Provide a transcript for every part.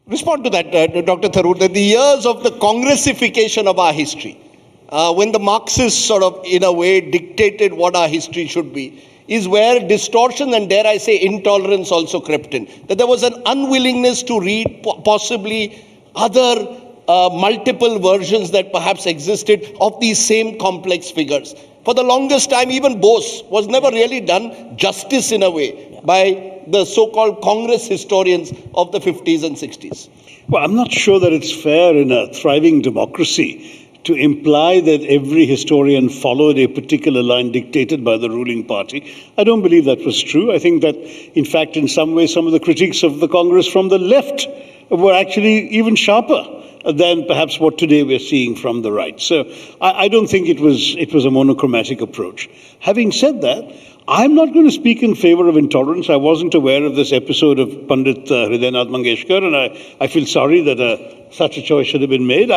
respond to that, Dr. Tharoor, that the years of the Congressification of our history, when the Marxists sort of, in a way, dictated what our history should be, is where distortion and, dare I say, intolerance also crept in. That there was an unwillingness to read possibly other multiple versions that perhaps existed of these same complex figures. For the longest time, even Bose was never really done justice in a way by the so-called Congress historians of the 50s and 60s. Well, I'm not sure that it's fair in a thriving democracy to imply that every historian followed a particular line dictated by the ruling party. I don't believe that was true. I think that, in fact, in some ways, some of the critiques of the Congress from the left were actually even sharper than perhaps what today we're seeing from the right. So I don't think it was a monochromatic approach. Having said that, I'm not going to speak in favor of intolerance. I wasn't aware of this episode of Pandit Hridaynath Mangeshkar, and I feel sorry that such a choice should have been made.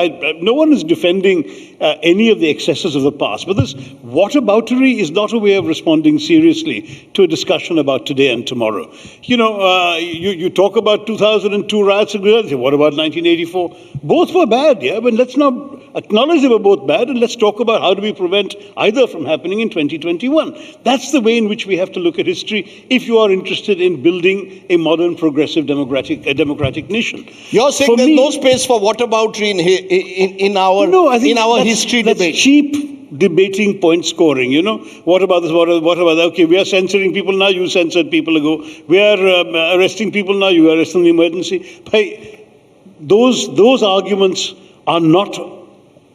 No one is defending any of the excesses of the past, but this whataboutery is not a way of responding seriously to a discussion about today and tomorrow. You know, you talk about 2002 riots in Gujarat. What about 1984? Both were bad, yeah, but let's not acknowledge they were both bad, and let's talk about how do we prevent either from happening in 2021. That's the way in which we have to look at history if you are interested in building a modern, progressive, democratic nation. You're saying there's no space for whataboutery in our history debate. That's cheap debating, point scoring. You know, what about this? What about that? Okay, we are censoring people now. You censored people ago. We are arresting people now. You arrest them in emergency. Those arguments are not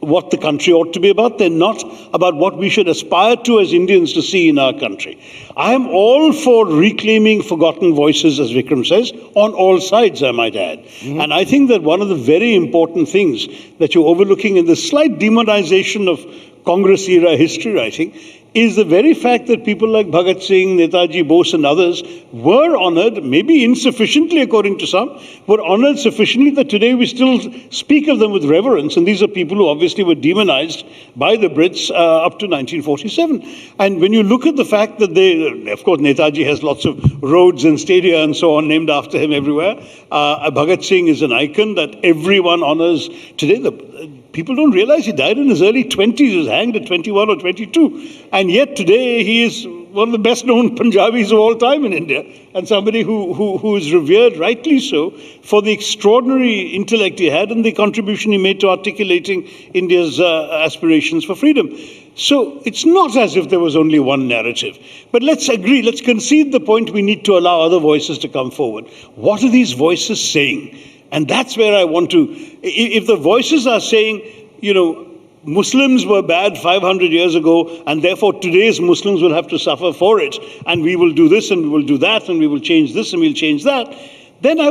what the country ought to be about. They're not about what we should aspire to as Indians to see in our country. I am all for reclaiming forgotten voices, as Vikram says, on all sides, I might add. Mm-hmm. And I think that one of the very important things that you're overlooking in the slight demonization of Congress-era history writing is the very fact that people like Bhagat Singh, Netaji Bose and others were honored, maybe insufficiently according to some, were honored sufficiently that today we still speak of them with reverence. And these are people who obviously were demonized by the Brits up to 1947. And when you look at the fact that of course, Netaji has lots of roads and stadia and so on named after him everywhere. Bhagat Singh is an icon that everyone honors today. People don't realize he died in his early 20s. He was hanged at 21 or 22. And yet today he is one of the best known Punjabis of all time in India. And somebody who is revered, rightly so, for the extraordinary intellect he had and the contribution he made to articulating India's aspirations for freedom. So it's not as if there was only one narrative. But let's agree, let's concede the point we need to allow other voices to come forward. What are these voices saying? And that's where I want to, if the voices are saying, you know, Muslims were bad 500 years ago, and therefore today's Muslims will have to suffer for it, and we will do this, and we will do that, and we will change this, and we'll change that, then I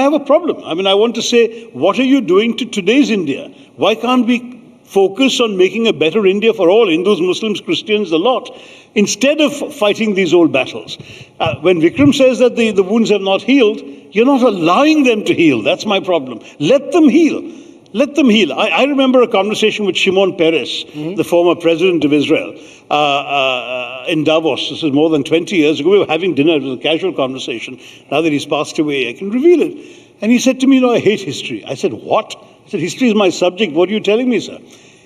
have a problem. I mean, I want to say, what are you doing to today's India? Why can't we focus on making a better India for all, Hindus, Muslims, Christians, the lot, instead of fighting these old battles? When Vikram says that the wounds have not healed, you're not allowing them to heal. That's my problem. Let them heal. Let them heal. I remember a conversation with Shimon Peres, the former president of Israel, in Davos. This is more than 20 years ago. We were having dinner. It was a casual conversation. Now that he's passed away, I can reveal it. And he said to me, I hate history. I said, what? He said, history is my subject. What are you telling me, sir?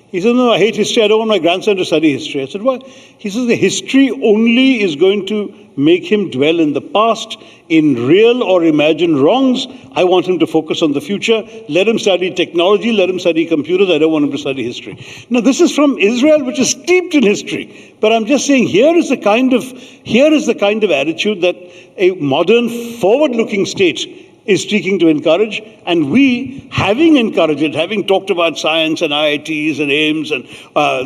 He said, no, I hate history. I don't want my grandson to study history. I said, why? He says, the history only is going to make him dwell in the past, in real or imagined wrongs. I want him to focus on the future. Let him study technology. Let him study computers. I don't want him to study history. Now, this is from Israel, which is steeped in history. But I'm just saying, here is the kind of attitude that a modern, forward-looking state is seeking to encourage, and we, having encouraged it, having talked about science and IITs and AIMS and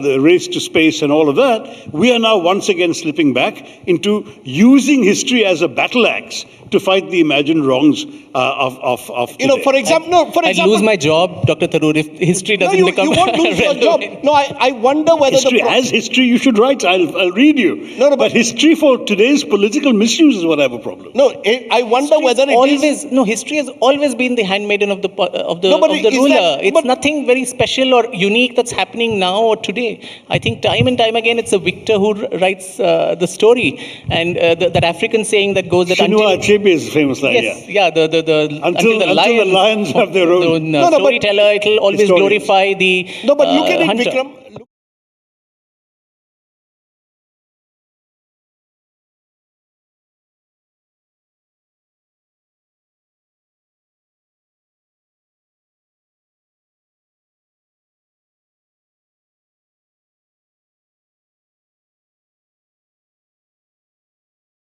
the race to space and all of that, we are now once again slipping back into using history as a battle axe to fight the imagined wrongs of today. You know, for example, I'd lose my job, Dr. Tharoor, if history doesn't become you won't lose your job. No, I wonder whether history as history you should write. I'll read you. No, but history for today's political misuse is what I have a problem. No, I wonder whether it always is. no history has always been the handmaiden of the No, but of the is ruler. that- It's but- nothing very special or unique that's happening now or today. I think time and time again, it's a victor who writes the story, and that African saying that goes that Chinua until Achebe is famous line. yes, yeah, Until the lions have their own. the No, no, but- storyteller, it'll always Historians. glorify the No, but look at it, hunter. Vikram.